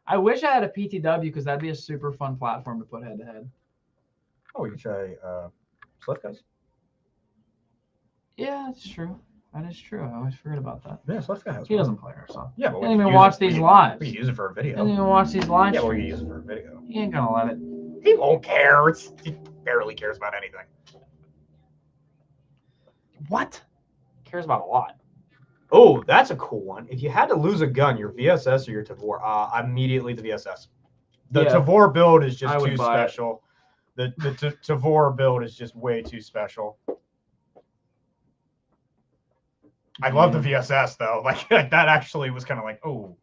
I wish I had a PTW because that'd be a super fun platform to put head to head. Oh, you can try Slip Guys. Yeah, that's true. That is true. I always forget about that. Yeah, Slip Guy has He one. doesn't play Airsoft. Yeah, but we He doesn't can even use watch it. these We can- lives. We can use it for a video. He doesn't even watch these live Yeah, we can streams. use it for a video. He ain't gonna let it. He won't care. He barely cares about anything. What? Cares about a lot. Oh, that's a cool one. If you had to lose a gun, your VSS or your Tavor, immediately the VSS. The Yeah. Tavor build is just I would too buy it. special. The Tavor build is just way too special. I love the VSS though. Like that actually was kind of like, oh,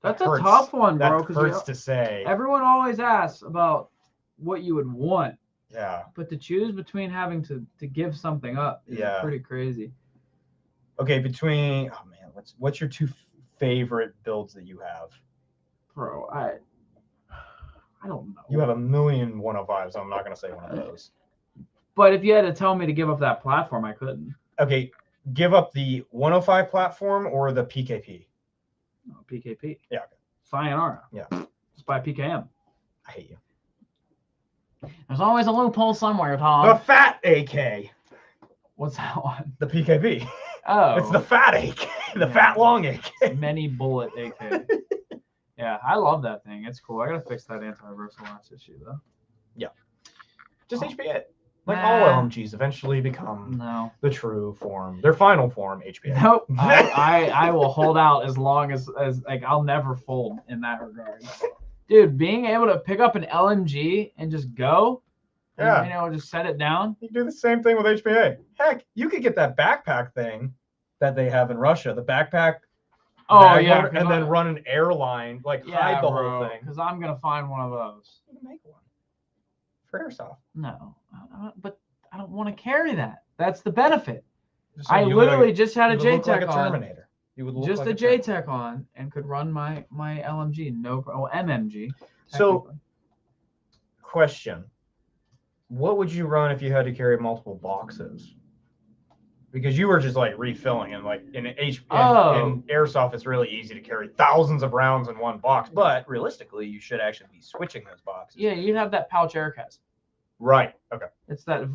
That's that a hurts. tough one, bro. That hurts to say. Everyone always asks about what you would want, Yeah. but to choose between having to give something up is Yeah. pretty crazy. Okay, between what's your two favorite builds that you have? Bro, I don't know. You have a million 105s. I'm not gonna say one of those. But if you had to tell me to give up that platform, I couldn't. Okay, give up the 105 platform or the PKP. No, PKP. Yeah. Sayonara. Yeah. Just buy PKM. I hate you. There's always a loophole somewhere, The Tom. fat AK. What's that one? The PKP. Oh. It's the fat AK. The Yeah. fat long AK. Many bullet AK. Yeah, I love that thing. It's cool. I gotta fix that anti-reversal last issue though. Just Oh. HP it. Like all Nah. LMGs eventually become No. the true form, their final form, HPA. Nope. I will hold out as long as like I'll never fold in that regard. Dude, being able to pick up an LMG and just go, Yeah. and just set it down. You can do the same thing with HPA. Heck, you could get that backpack thing that they have in Russia, the backpack. Oh mag yeah, loader, and then run an airline, like hide the whole thing. Because I'm gonna find one of those. You can make one for Airsoft. No, but I don't want to carry that. That's the benefit. Just so I you literally look- just had a you would look like JTech a on. Terminator. You would look Just like a Terminator. JTech on and could run my LMG. No, MMG. So, technically. question: what would you run if you had to carry multiple boxes? Because you were just like refilling, and like in Airsoft, it's really easy to carry thousands of rounds in one box. But realistically, you should actually be switching those boxes. Yeah, you'd have that pouch air cast. Right. Okay. It's that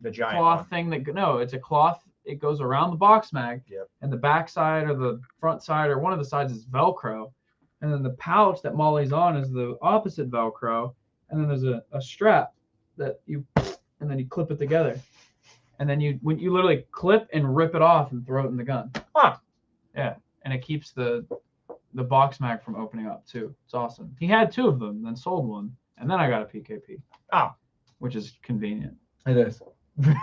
The giant cloth one. thing that it's a cloth. It goes around the box mag. Yep. And the back side or the front side or one of the sides is Velcro, and then the pouch that Molly's on is the opposite Velcro, and then there's a strap that and then you clip it together, and then you literally clip and rip it off and throw it in the gun. Huh. Yeah, and it keeps the box mag from opening up too. It's awesome. He had 2 of them, then sold one, and then I got a PKP. Oh. Which is convenient. It is. All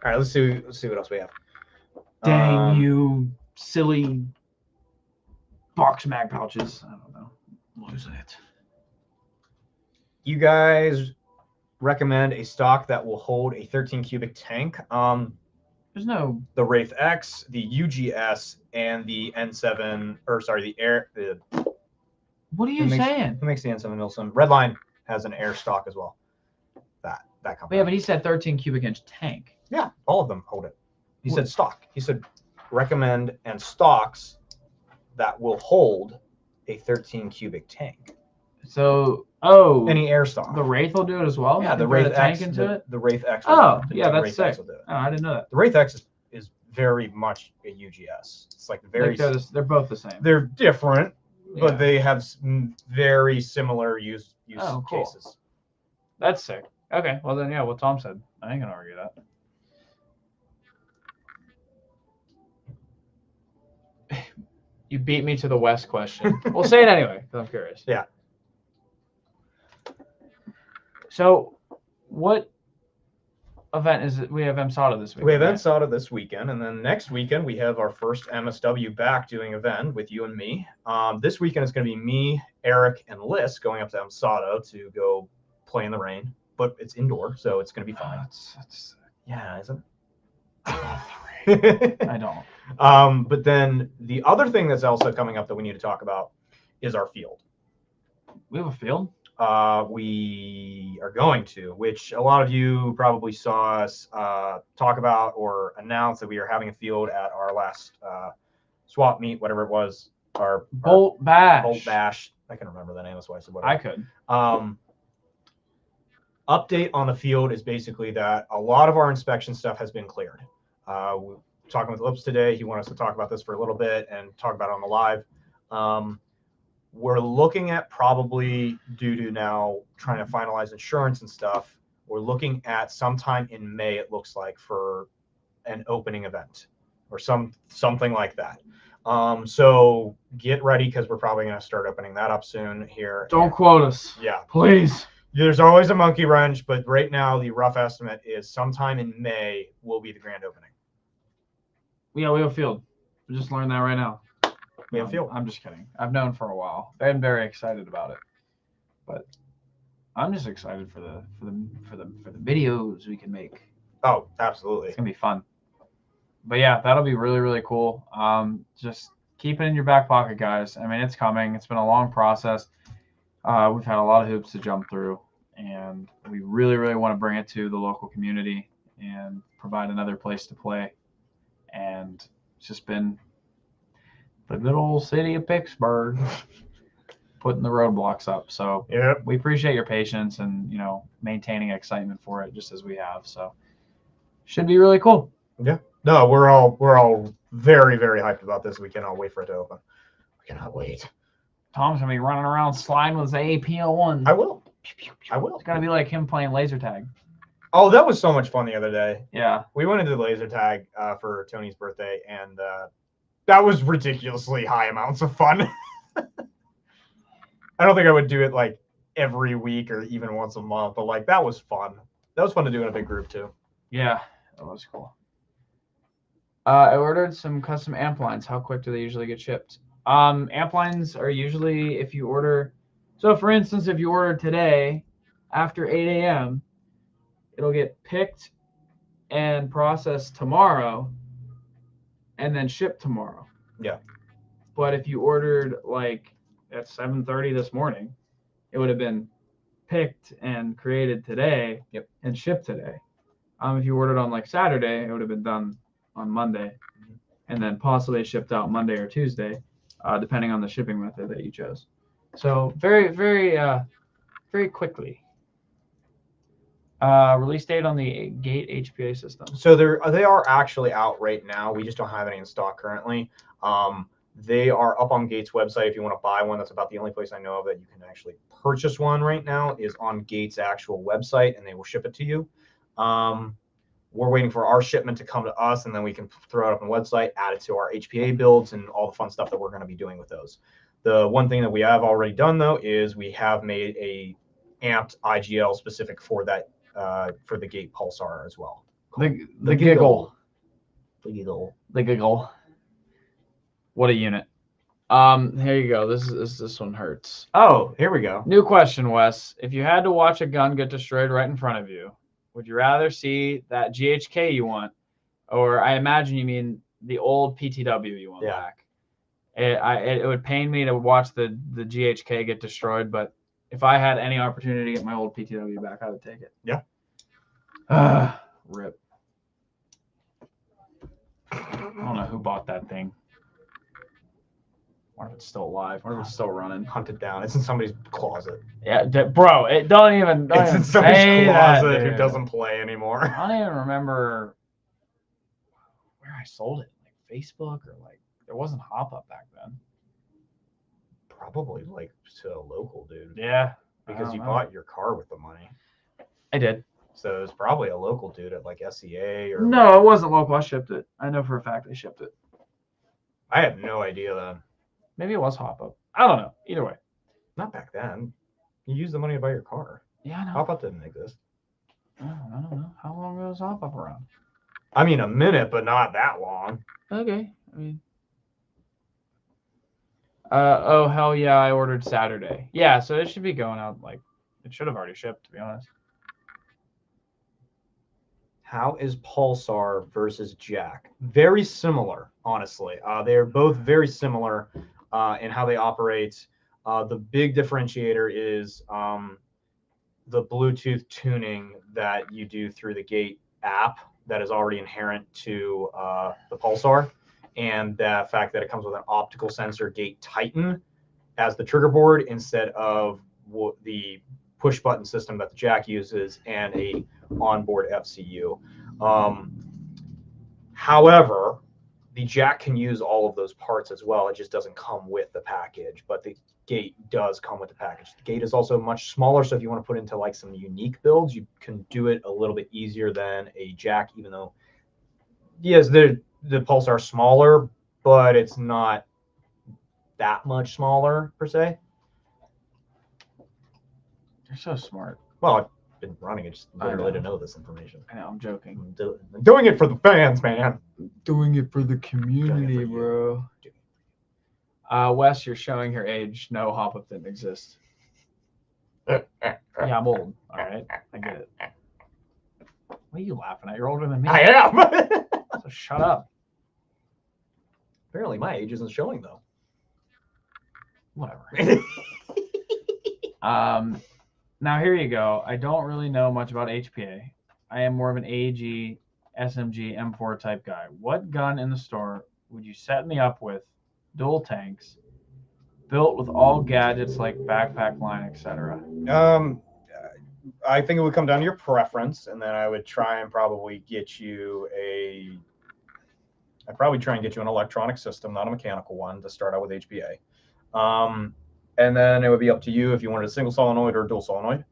right, let's see what else we have. Dang you silly box mag pouches. I don't know. Losing it. You guys recommend a stock that will hold a 13 cubic tank. There's no. The Wraith X, the UGS, and the N7, What are you saying? Who makes the N7 Milsim? Redline has an air stock as well. That company. Yeah, but he said 13 cubic inch tank. Yeah, all of them hold it. He said stock. He said recommend and stocks that will hold a 13 cubic tank. So, Any air stock. the Wraith will do it as well. Yeah, You the can Wraith put a tank X. into it. The Wraith X. Oh, will do it. yeah, The that's Wraith sick. X will do it. Oh, I didn't know that. The Wraith X is very much a UGS. It's like very. They're both the same. They're different, but Yeah. they have very similar use Oh, cool. cases. That's sick. Okay, well then, yeah, what Tom said. I ain't gonna argue that. You beat me to the West question. We'll say it anyway, because I'm curious. Yeah. So, what event is it? We have MSADA this week. We have right? MSADA this weekend, and then next weekend we have our first MSW back doing event with you and me. This weekend is going to be me, Eric, and Liz going up to MSADA to go play in the rain, but it's indoor, so it's going to be fine. That's Yeah, isn't I it? don't. But then the other thing that's also coming up that we need to talk about is our field. We have a field. We are going to, which a lot of you probably saw us talk about or announce that we are having a field at our last swap meet, whatever it was, our Bolt Bash. Bolt Bash. I can remember the name, that's why I said whatever. I could. Update on the field is basically that a lot of our inspection stuff has been cleared. We're talking with Lips today. He wanted us to talk about this for a little bit and talk about it on the live. We're looking at probably, due to now trying to finalize insurance and stuff, we're looking at sometime in May, it looks like, for an opening event or something like that. So get ready, because we're probably going to start opening that up soon here. Don't quote us. Yeah. Please. There's always a monkey wrench, but right now the rough estimate is sometime in May will be the grand opening. Yeah, we have a field. We just learned that right now. We have a field. I'm just kidding. I've known for a while. I've been very excited about it, but I'm just excited for the videos we can make. Oh, absolutely. It's gonna be fun. But yeah, that'll be really, really cool. Just keep it in your back pocket, guys. I mean, it's coming. It's been a long process. We've had a lot of hoops to jump through, and we really, really want to bring it to the local community and provide another place to play. And it's just been the good old city of Pittsburgh putting the roadblocks up. So Yep. we appreciate your patience and, maintaining excitement for it just as we have. So should be really cool. Yeah. No, we're all very, very hyped about this. We cannot wait for it to open. I cannot wait. Tom's gonna be running around sliding with his AP01. I will. I will. It's gonna be like him playing laser tag. Oh, that was so much fun the other day. Yeah. We went into the laser tag for Tony's birthday, and that was ridiculously high amounts of fun. I don't think I would do it like every week or even once a month, but like that was fun. That was fun to do in a big group too. Yeah, that was cool. I ordered some custom amp lines. How quick do they usually get shipped? Amp lines are usually, if you order, so for instance, if you order today after 8 a.m., it'll get picked and processed tomorrow and then shipped tomorrow. Yeah. But if you ordered like at 7:30 this morning, it would have been picked and created today. Yep. And shipped today. If you ordered on like Saturday, it would have been done on Monday, and then possibly shipped out Monday or Tuesday, depending on the shipping method that you chose. So very, very, very quickly. Release date on the Gate HPA system. So they are actually out right now. We just don't have any in stock currently. They are up on Gate's website if you want to buy one. That's about the only place I know of that you can actually purchase one right now is on Gate's actual website, and they will ship it to you. We're waiting for our shipment to come to us, and then we can throw it up on the website, add it to our HPA builds, and all the fun stuff that we're going to be doing with those. The one thing that we have already done, though, is we have made a amped IGL specific for that for the Gate Pulsar as well. The giggle. The giggle. The giggle. What a unit. Here you go. This one hurts. Oh, here we go. New question, Wes. If you had to watch a gun get destroyed right in front of you, would you rather see that GHK you want, or I imagine you mean the old PTW you want back? It would pain me to watch the GHK get destroyed, but if I had any opportunity to get my old PTW back, I would take it. Yeah. Rip. I don't know who bought that thing. What if it's still alive? What if it's still running? Hunt it down. It's in somebody's closet. Yeah, bro. Don't even It's in somebody's closet who doesn't play anymore. I don't even remember where I sold it. Like Facebook or like there wasn't Hop Up back then. Probably like to a local dude. Yeah. Because you bought your car with the money. I did. So it was probably a local dude at like SEA or. No, it wasn't local. I shipped it. I know for a fact I shipped it. I have no idea then. Maybe it was Hop Up. I don't know. Either way. Not back then. You used the money to buy your car. Yeah, I know. Hop Up didn't exist. I don't know. How long ago was Hop Up around? I mean, a minute, but not that long. Okay. I mean. Oh, hell yeah. I ordered Saturday. Yeah, so it should be going out like, it should have already shipped, to be honest. How is Pulsar versus Jack? Very similar, honestly. They're both very similar in how they operate. The big differentiator is the Bluetooth tuning that you do through the Gate app that is already inherent to the Pulsar, and the fact that it comes with an optical sensor Gate Titan as the trigger board instead of the push button system that the Jack uses and a onboard FCU. However, the Jack can use all of those parts as well. It just doesn't come with the package, but the Gate does come with the package. The Gate is also much smaller, so if you want to put into like some unique builds, you can do it a little bit easier than a Jack, even though, yes, the Pulsar is smaller, but it's not that much smaller per se. You're so smart. Well, I've been running it just literally to know this information. I know, I'm joking. I'm doing it for the fans, man. Doing it for the community, bro. Wes, you're showing your age. No, Hop Up didn't exist. Yeah, I'm old. All right, I get it. What are you laughing at? You're older than me. I am. So shut up. Apparently, my age isn't showing though. Whatever. Now here you go. I don't really know much about HPA. I am more of an AG, SMG, M4 type guy. What gun in the store would you set me up with? Dual tanks, built with all gadgets like backpack line, etc. I think it would come down to your preference, and then I would try and probably get you I'd probably try and get you an electronic system, not a mechanical one, to start out with HPA. And then it would be up to you if you wanted a single solenoid or a dual solenoid.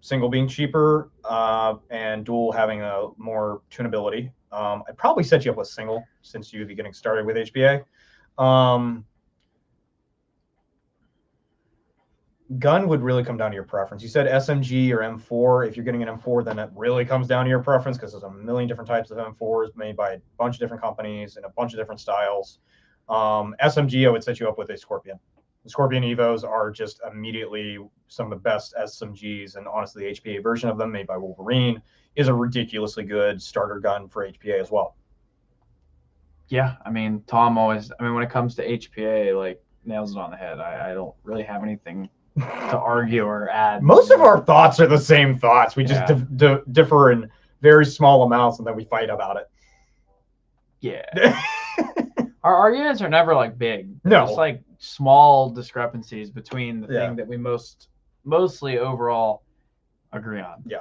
Single being cheaper, and dual having a more tunability. I'd probably set you up with single since you'd be getting started with HPA. Gun would really come down to your preference. You said SMG or M4. If you're getting an M4, then it really comes down to your preference because there's a million different types of M4s made by a bunch of different companies and a bunch of different styles. SMG, I would set you up with a Scorpion. The Scorpion Evos are just immediately some of the best SMGs, and honestly, the HPA version of them made by Wolverine is a ridiculously good starter gun for HPA as well. Yeah, I mean, Tom always, I mean, when it comes to HPA, like, nails it on the head. I don't really have anything to argue or add. Most of our thoughts are the same thoughts. We just differ in very small amounts, and then we fight about it. Yeah. Our arguments are never like big. No. It's like small discrepancies between the thing that we mostly overall agree on. Yeah.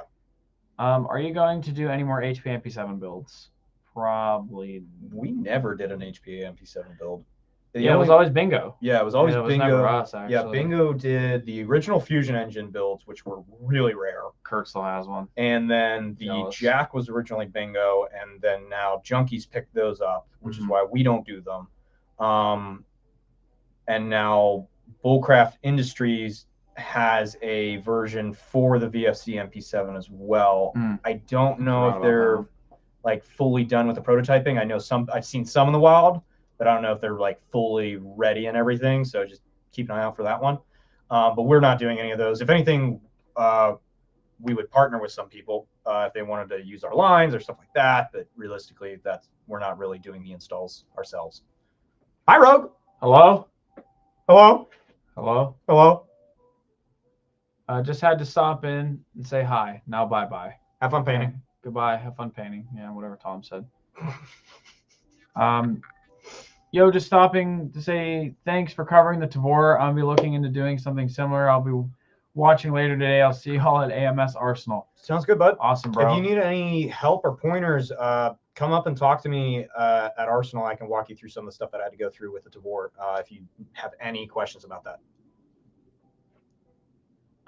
Are you going to do any more HPA MP7 builds? Probably. We never did an HPA MP7 build. It was always Bingo. Yeah, it was always it was Bingo. Never us, actually. Yeah, Bingo did the original Fusion Engine builds, which were really rare. Kurt still has one. And then the Jack was originally Bingo, and then now Junkies picked those up, which is why we don't do them. And now Bullcraft Industries has a version for the VFC MP7 as well. I don't know if they're like fully done with the prototyping. I know I've seen some in the wild, but I don't know if they're like fully ready and everything. So just keep an eye out for that one. But we're not doing any of those. If anything, we would partner with some people if they wanted to use our lines or stuff like that. But realistically, we're not really doing the installs ourselves. Hi, Rogue. Hello? Hello? Hello? Hello? Just had to stop in and say hi. Now bye-bye. Have fun painting. Okay. Goodbye. Have fun painting. Yeah, whatever Tom said. Just stopping to say thanks for covering the Tavor. I'll be looking into doing something similar. I'll be watching later today. I'll see you all at AMS Arsenal. Sounds good, bud. Awesome, bro. If you need any help or pointers, come up and talk to me at Arsenal. I can walk you through some of the stuff that I had to go through with the Tavor if you have any questions about that.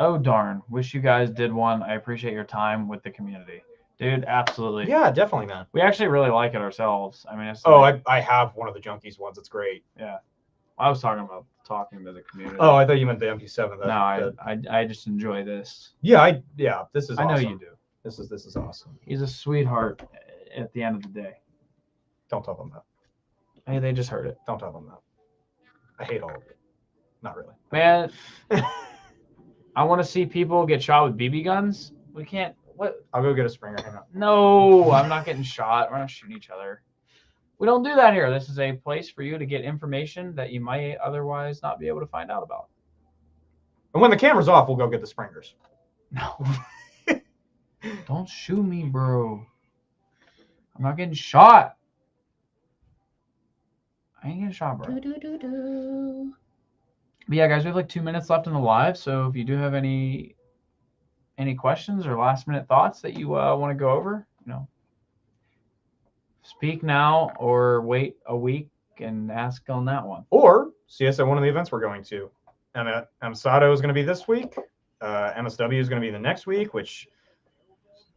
Oh, darn. Wish you guys did one. I appreciate your time with the community. Dude, absolutely. Yeah, definitely, man. We actually really like it ourselves. I mean, it's I have one of the Junkies ones. It's great. Yeah. I was talking about talking to the community. Oh, I thought you meant the MP7. I just enjoy this. Yeah, this is awesome. I know you do. This is awesome. He's a sweetheart at the end of the day. Don't tell them that. Hey, they just heard it. Don't tell them that. I hate all of it. Not really. Man, I want to see people get shot with BB guns. We can't. What? I'll go get a Springer. Hang on. No, I'm not getting shot. We're not shooting each other. We don't do that here. This is a place for you to get information that you might otherwise not be able to find out about. And when the camera's off, we'll go get the Springers. No. Don't shoot me, bro. I'm not getting shot. I ain't getting shot, bro. But yeah, guys, we have like 2 minutes left in the live. So if you do have any questions or last minute thoughts that you want to go over, speak now or wait a week and ask on that one. Or see us at one of the events we're going to. MSATO is going to be this week. MSW is going to be the next week, which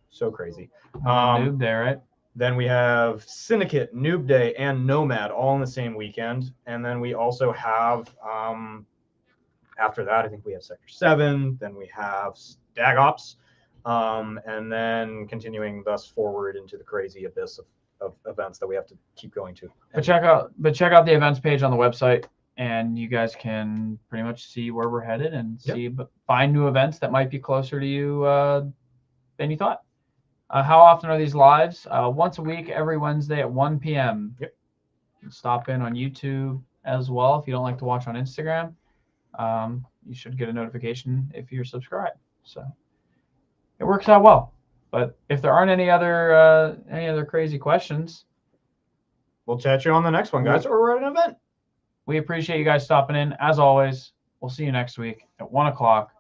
so crazy. Noob Day, right? Then we have Syndicate, Noob Day, and Nomad all in the same weekend. And then we also have, after that, I think we have Sector 7. Then we have Dag Ops. And then continuing thus forward into the crazy abyss of events that we have to keep going to. But check out the events page on the website, and you guys can pretty much see where we're headed and find new events that might be closer to you than you thought. How often are these lives? Once a week, every Wednesday at 1 p.m. Yep. Stop in on YouTube as well if you don't like to watch on Instagram. You should get a notification if you're subscribed. So it works out well. But if there aren't any other crazy questions, we'll chat you on the next one, guys, or we're at an event. We appreciate you guys stopping in. As always, we'll see you next week at 1 o'clock.